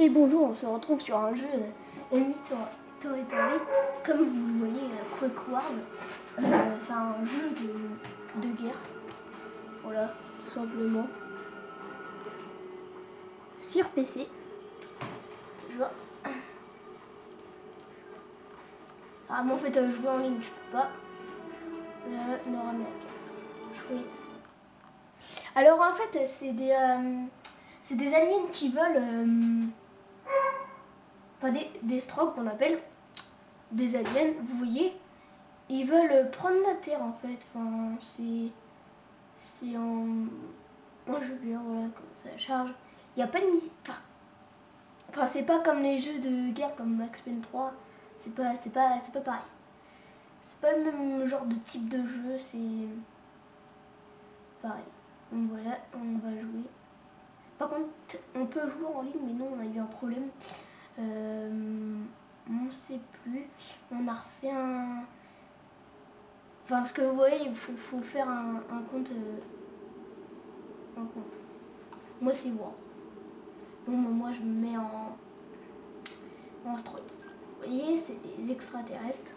Et bonjour, on se retrouve sur un jeu Enemy Territory, comme vous le voyez, Quake Wars. C'est un jeu de guerre, voilà, tout simplement. Sur PC, je vois. Ah, mais en fait, jouer en ligne, je peux pas. Le nord-américain. Jouer. Alors, en fait, c'est des aliens qui veulent. Enfin, des Strogs qu'on appelle. Des aliens, vous voyez. Ils veulent prendre la Terre, en fait. Enfin, c'est en jeu bien, voilà, comme ça charge. Il n'y a pas de enfin c'est pas comme les jeux de guerre comme Max Payne 3. C'est pas pareil. C'est pas le même genre de type de jeu, c'est pareil. Donc voilà, on va jouer. Par contre, on peut jouer en ligne, mais non, on a eu un problème. On sait plus. On a refait un. Enfin, parce que vous voyez, il faut faire un compte. Un compte. Moi, c'est Wars. Bon, moi, je me mets en Stroke. Vous voyez, c'est des extraterrestres.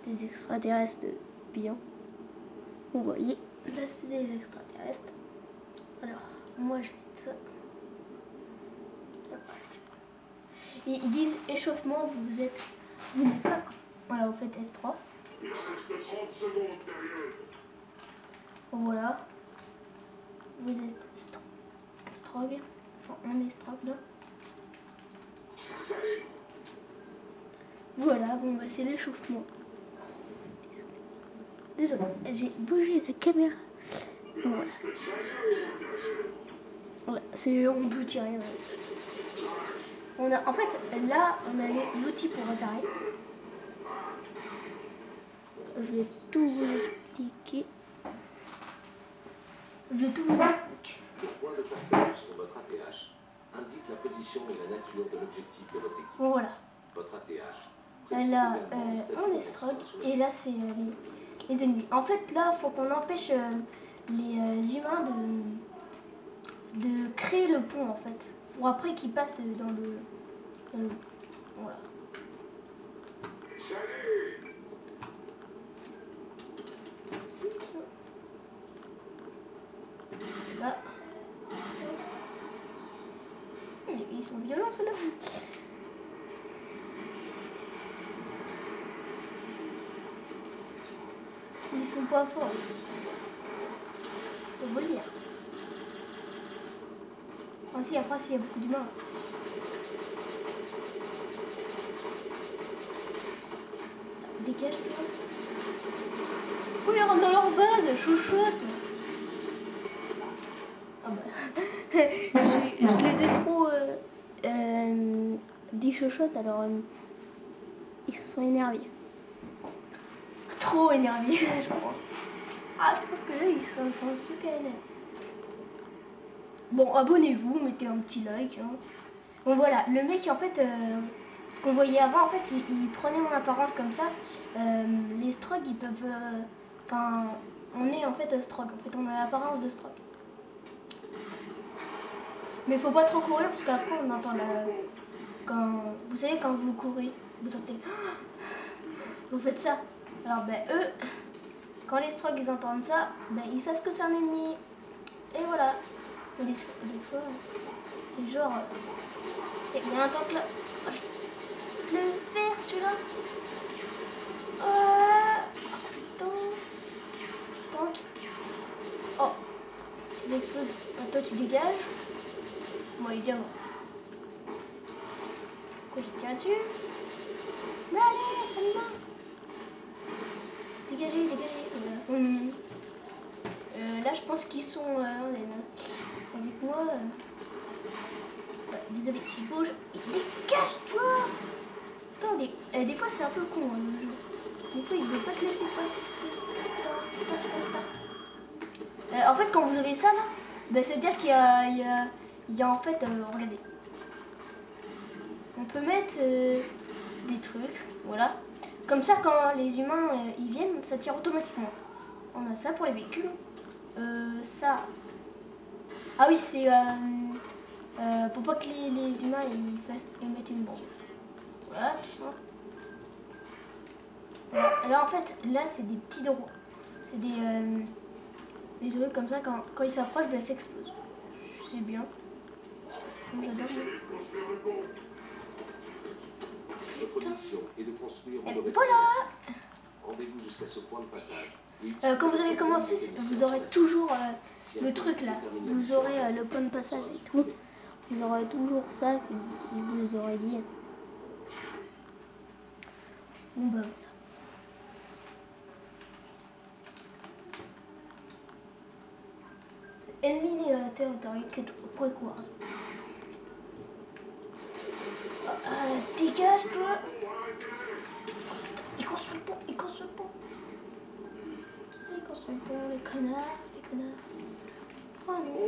Des extraterrestres bien. Vous voyez, là, c'est des extraterrestres. Alors, moi, je fais ça. Et ils disent échauffement, vous n'êtes pas. Voilà, vous faites F3. Il reste 30 secondes, période. Voilà. Vous êtes Strog. Enfin, on est Strog là. Voilà, bon bah c'est l'échauffement. Désolé, j'ai bougé la caméra. Voilà. Voilà, on peut tirer. En fait, là, on a l'outil pour réparer. Je vais tout vous expliquer. Je vais tout vous expliquer. Le point de passage sur votre ATH indique la position et la nature de l'objectif de votre équipe. Voilà. Votre ATH. Là, on est Strog et là, c'est les ennemis. En fait, là, il faut qu'on empêche les humains de créer le pont, en fait. Pour après qu'ils passent dans le... Voilà. Là. Ils sont violents, ceux-là. Ils sont pas forts. Faut vous le dire. Enfin, si, après, s'il y a beaucoup d'humains. Dégage-toi. Oui, ils rentrent dans leur base, chouchoute. Ah bah. je les ai trop dit chouchoute, alors ils se sont énervés. Trop énervés, je pense. Ah, je pense que là, ils sont super énervés. Bon, abonnez-vous, mettez un petit like. Hein. Bon, voilà, le mec, en fait, ce qu'on voyait avant, en fait, il prenait mon apparence comme ça. Les Strogs, ils peuvent... Enfin, on est en fait Strog, en fait, on a l'apparence de Strog. Mais faut pas trop courir, parce qu'après, on entend la... Vous savez, quand vous courez, vous sentez... Vous faites ça. Alors, ben, eux, quand les Strogs, ils entendent ça, ben, ils savent que c'est un ennemi. Et voilà. Et des fois, c'est genre... Il y a un tank là. Je l'ai faire celui-là. Putain. Tank. Oh. Il explose. Toi, tu dégages. Moi, il est mort. Pourquoi j'ai tiré dessus? Mais allez, ça me va. Dégagez, dégagez. Là, je pense qu'ils sont avec moi. Désolé, si je bouge, dégage-toi. Attends, des fois, c'est un peu con, hein, le jeu. Des fois, il ne veut pas te laisser passer. En fait, quand vous avez ça, là, ben, c'est-à-dire qu'il y a en fait, regardez. On peut mettre des trucs, voilà. Comme ça, quand les humains ils viennent, ça tire automatiquement. On a ça pour les véhicules. Ça. Ah oui, c'est Pour pas que les humains ils mettent une bombe. Voilà, tout ça. Voilà. Alors en fait, là c'est des petits drôles. C'est des trucs comme ça, quand ils s'approchent, ça s'explose. C'est bien. J'adore. Notre mission est de construire une Et nouvelle voilà. Rendez-vous jusqu'à ce point de passage. Quand vous allez commencer, vous aurez toujours le truc là. Vous aurez le point de passage et tout. Vous aurez toujours ça que je vous aurais dit. Bon bah voilà. C'est Enemy Territory Quake Wars. Dégage toi. Ils construisent le pont, ils construisent le pont. Ils construisent le pont, les connards, les connards. Oh non.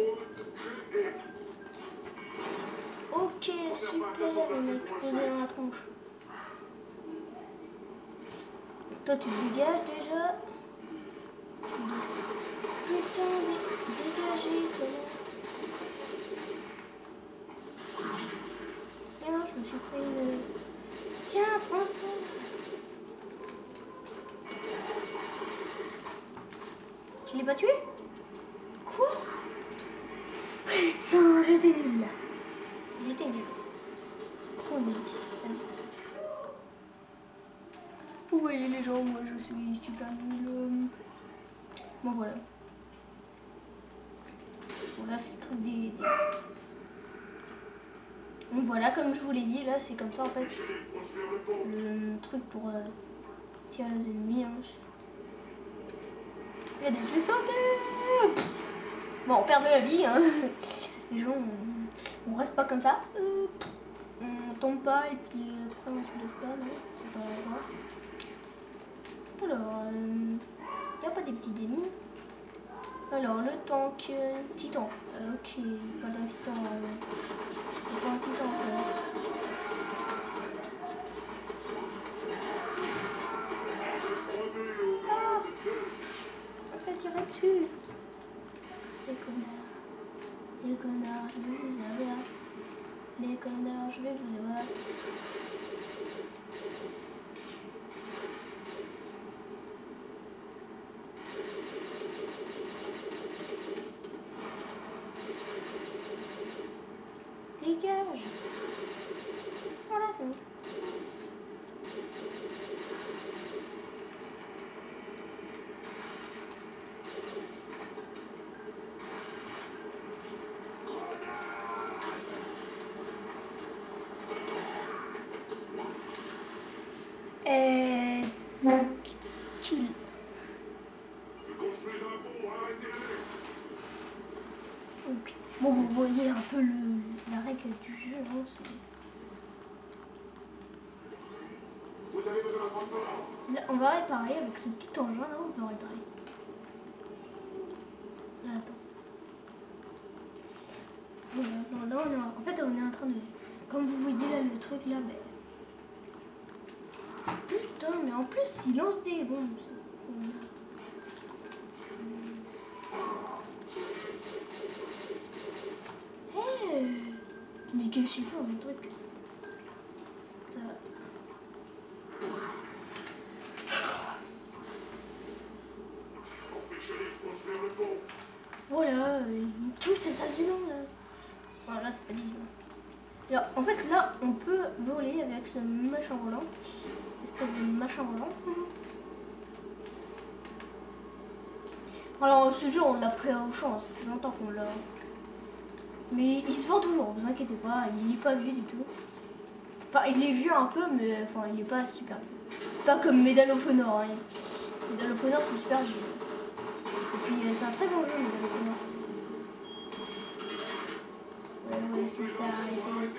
Ok, super, on a explosé dans la tronche. Toi tu te dégages déjà. Putain, dégagez, connard. Tiens, je me suis pris une... Tiens, prends ça. Tu l'as pas tué? Quoi? Putain, j'étais nul là. J'étais nul. Trop nul. Vous voyez les gens, moi je suis super nul. Bon voilà. Bon là c'est le truc des... Donc voilà, comme je vous l'ai dit, là c'est comme ça en fait. Le truc pour tirer les ennemis. Hein. Il y a des tués sautés. Bon, on perd de la vie. Hein. Les gens, on reste pas comme ça. On tombe pas et puis après on se laisse pas. C'est pas grave. Alors, il n'y a pas des petits ennemis. Alors, le tank titan. Ok, pas d'un titan. C'est pas un titan ça. Ah, on se fait tirer dessus. Les connards. Les connards, je vais vous avoir. Les connards, je vais vous avoir. Dégage. Voilà, c'est bon. Kill. Okay. Bon, vous voyez un peu la règle du jeu. Hein, là, on va réparer avec ce petit engin là, on peut réparer. Là, attends. Voilà, non, là, en fait, on est en train de... Comme vous voyez là, le truc là, mais... Putain, mais en plus, il lance des bombes. Mais que je sais pas, un truc. Ça... Voilà, il touche ses avions là. Voilà, c'est pas 10 ans. Alors, en fait, là, on peut voler avec ce machin volant. Espèce de machin volant. Alors, ce jeu, on l'a pris au champ, ça fait longtemps qu'on l'a. Mais il se vend toujours, vous inquiétez pas, il est pas vieux du tout. Enfin, il est vieux un peu, mais enfin, il est pas super vieux. Pas comme Medal of Honor. Hein. Medal of Honor, c'est super vieux. Et puis, c'est un très bon jeu, Medal of Honor. Ouais, c'est ça, arrêtez.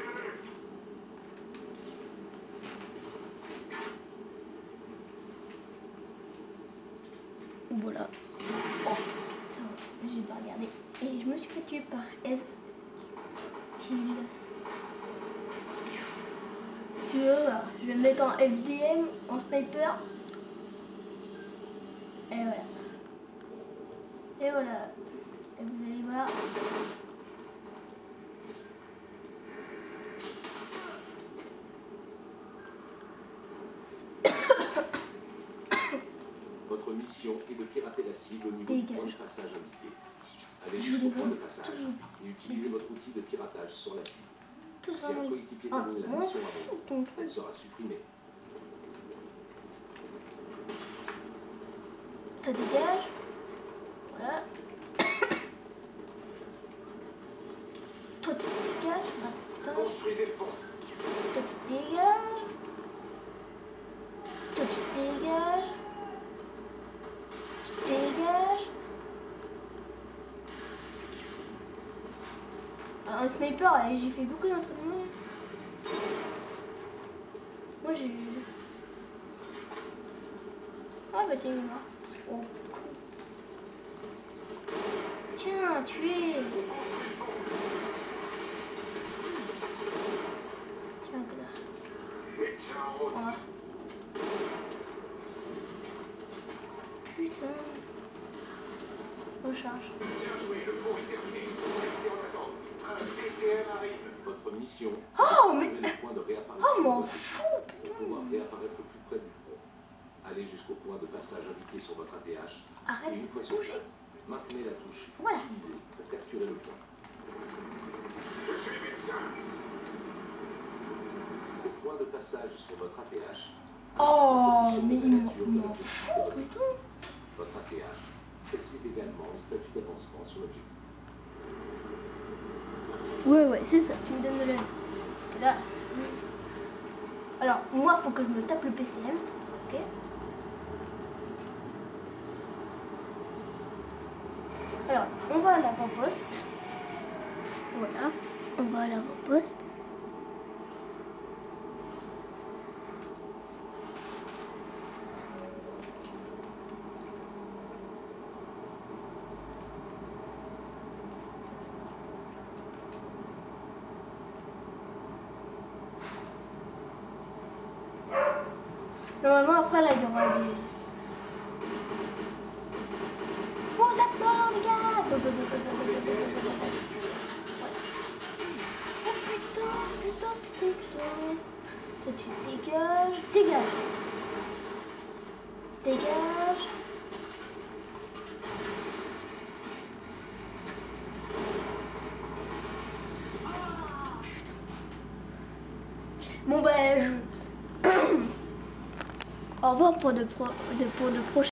Voilà. Oh, putain, j'ai pas regardé. Et je me suis fait tuer par S. Kill. Tu vois, je vais me mettre en FDM, en sniper. Et voilà. Et voilà. Et vous allez voir. Votre mission est de pirater la cible au niveau du point de Dégage. passage indiqué. Allez Je jusqu'au les point vois de passage toujours. et utilisez votre outil de piratage sur la cible. Tous Si un vraiment. coéquipier Ah, termine la moi, mission avant vous, ton elle truc. sera supprimée. Toi dégage. Voilà. Toi tu dégages. Attends. Construisez le pont. Toi tu dégages. Toi tu dégages. Tu dégages. Un sniper, j'ai fait beaucoup d'entraînement. Moi j'ai eu. Ah bah tiens, il est mort. Oh, cool. Tiens, tué. Tiens, connard. Et tiens en route. Voilà. Putain. Recharge. Bien joué, le pont est terminé. Restez en attente. Un PCM arrive. Votre mission Oh, est mais. de trouver le point de réapparition Oh, m'en de votre fous. équipe pour pouvoir réapparaître plus près du front. Allez jusqu'au point de passage indiqué sur votre ATH Arrête et une fois de sur bouger. place, maintenez la touche Voilà. utilisée pour capturer le point. Je suis médecin. Au point de passage sur votre ATH, Oh, indique mais la il nature de m'en l'objectif fout, de votre putain. équipe. Votre ATH précise également le statut d'avancement sur l'objectif. Ouais, c'est ça, tu me donnes de l'aide. Parce que là. Alors, moi, faut que je me tape le PCM. Ok. Alors, on va à l'avant-poste. Voilà. On va à l'avant-poste. Normalement, après, là, il y aura des... Vous êtes morts, les gars! Ouais. Oh putain. Toi, tu dégages. Dégage. Bon, ben, je... Au revoir pour de prochains.